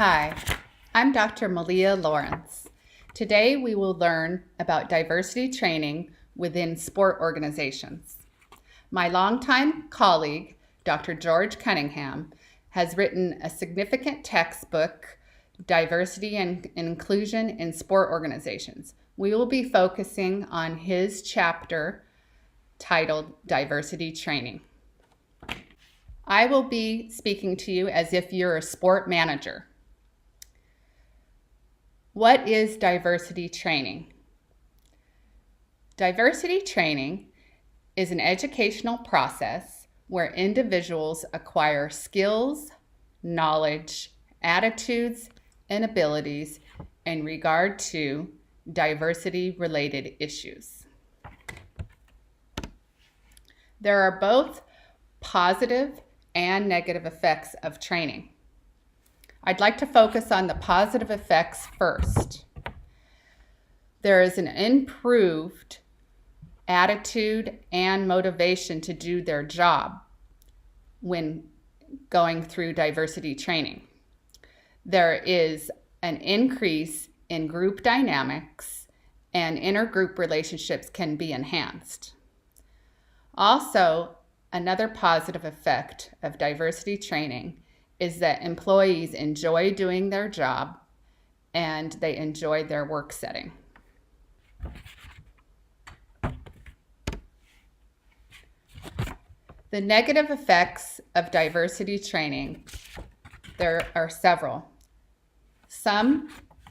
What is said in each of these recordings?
Hi, I'm Dr. Malia Lawrence. Today we will learn about diversity training within sport organizations. My longtime colleague, Dr. George Cunningham, has written a significant textbook, Diversity and Inclusion in Sport Organizations. We will be focusing on his chapter titled Diversity Training. I will be speaking to you as if you're a sport manager. What is diversity training? Diversity training is an educational process where individuals acquire skills, knowledge, attitudes, and abilities in regard to diversity-related issues. There are both positive and negative effects of training. I'd like to focus on the positive effects first. There is an improved attitude and motivation to do their job when going through diversity training. There is an increase in group dynamics and intergroup relationships can be enhanced. Also, another positive effect of diversity training is that employees enjoy doing their job and they enjoy their work setting. The negative effects of diversity training, there are several. Some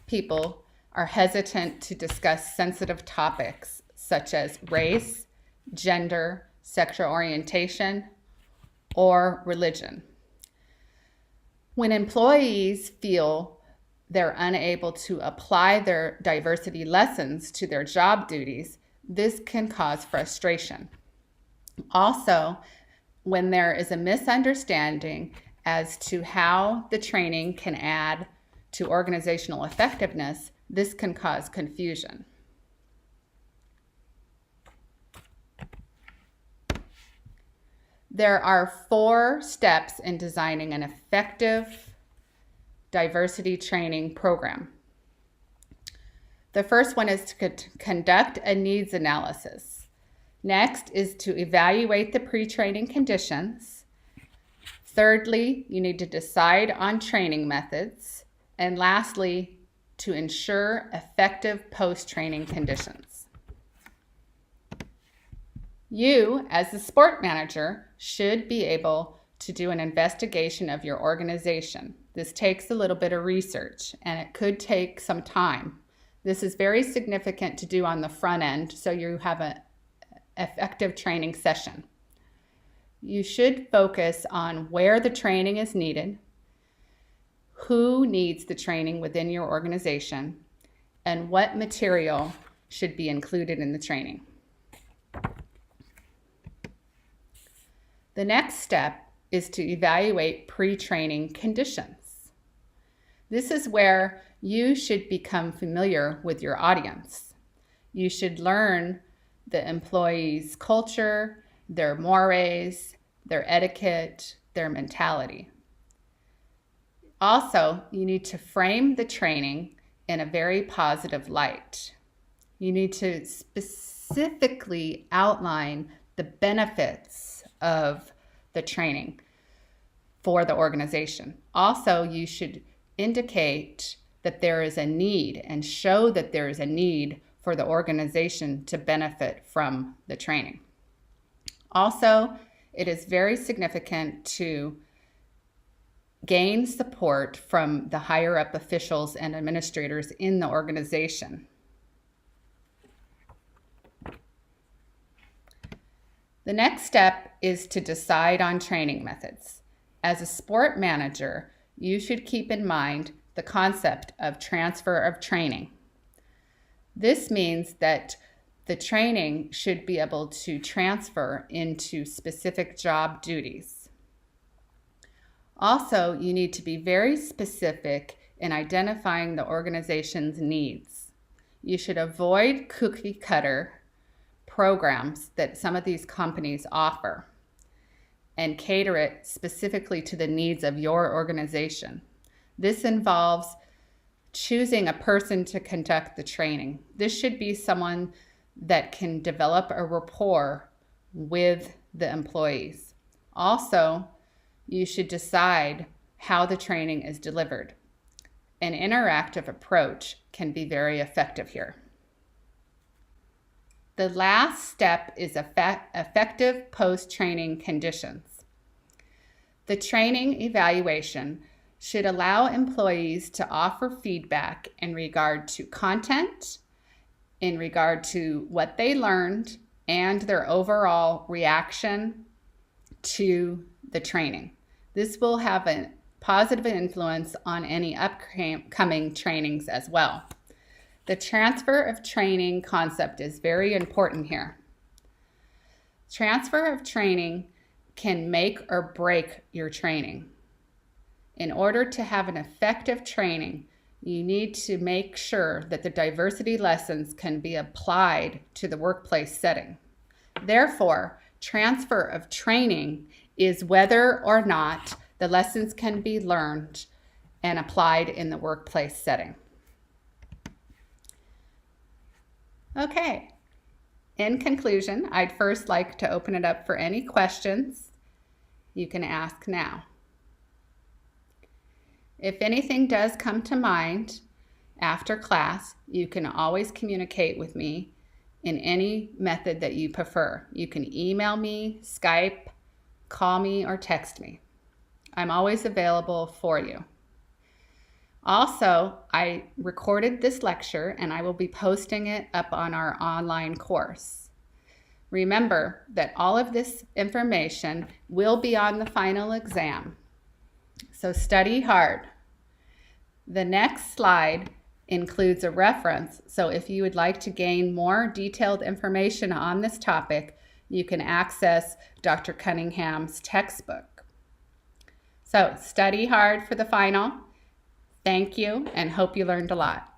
people are hesitant to discuss sensitive topics such as race, gender, sexual orientation, or religion. When employees feel they're unable to apply their diversity lessons to their job duties, this can cause frustration. Also, when there is a misunderstanding as to how the training can add to organizational effectiveness, this can cause confusion. There are 4 steps in designing an effective diversity training program. The first one is to conduct a needs analysis. Next is to evaluate the pre-training conditions. Thirdly, you need to decide on training methods. And lastly, to ensure effective post-training conditions. You, as the sport manager, should be able to do an investigation of your organization. This takes a little bit of research and it could take some time. This is very significant to do on the front end so you have an effective training session. You should focus on where the training is needed, who needs the training within your organization, and what material should be included in the training. The next step is to evaluate pre-training conditions. This is where you should become familiar with your audience. You should learn the employees' culture, their mores, their etiquette, their mentality. Also, you need to frame the training in a very positive light. You need to specifically outline the benefits of the training for the organization. Also, you should indicate that there is a need and show that there is a need for the organization to benefit from the training. Also, it is very significant to gain support from the higher up officials and administrators in the organization. The next step is to decide on training methods. As a sport manager, you should keep in mind the concept of transfer of training. This means that the training should be able to transfer into specific job duties. Also, you need to be very specific in identifying the organization's needs. You should avoid cookie cutter programs that some of these companies offer and cater it specifically to the needs of your organization. This involves choosing a person to conduct the training. This should be someone that can develop a rapport with the employees. Also, you should decide how the training is delivered. An interactive approach can be very effective here. The last step is effective post-training conditions. The training evaluation should allow employees to offer feedback in regard to content, in regard to what they learned, and their overall reaction to the training. This will have a positive influence on any upcoming trainings as well. The transfer of training concept is very important here. Transfer of training can make or break your training. In order to have an effective training, you need to make sure that the diversity lessons can be applied to the workplace setting. Therefore, transfer of training is whether or not the lessons can be learned and applied in the workplace setting. Okay, in conclusion, I'd first like to open it up for any questions you can ask now. If anything does come to mind after class, you can always communicate with me in any method that you prefer. You can email me, Skype, call me, or text me. I'm always available for you. Also, I recorded this lecture and I will be posting it up on our online course. Remember that all of this information will be on the final exam, so study hard. The next slide includes a reference, so if you would like to gain more detailed information on this topic, you can access Dr. Cunningham's textbook. So study hard for the final. Thank you, and hope you learned a lot.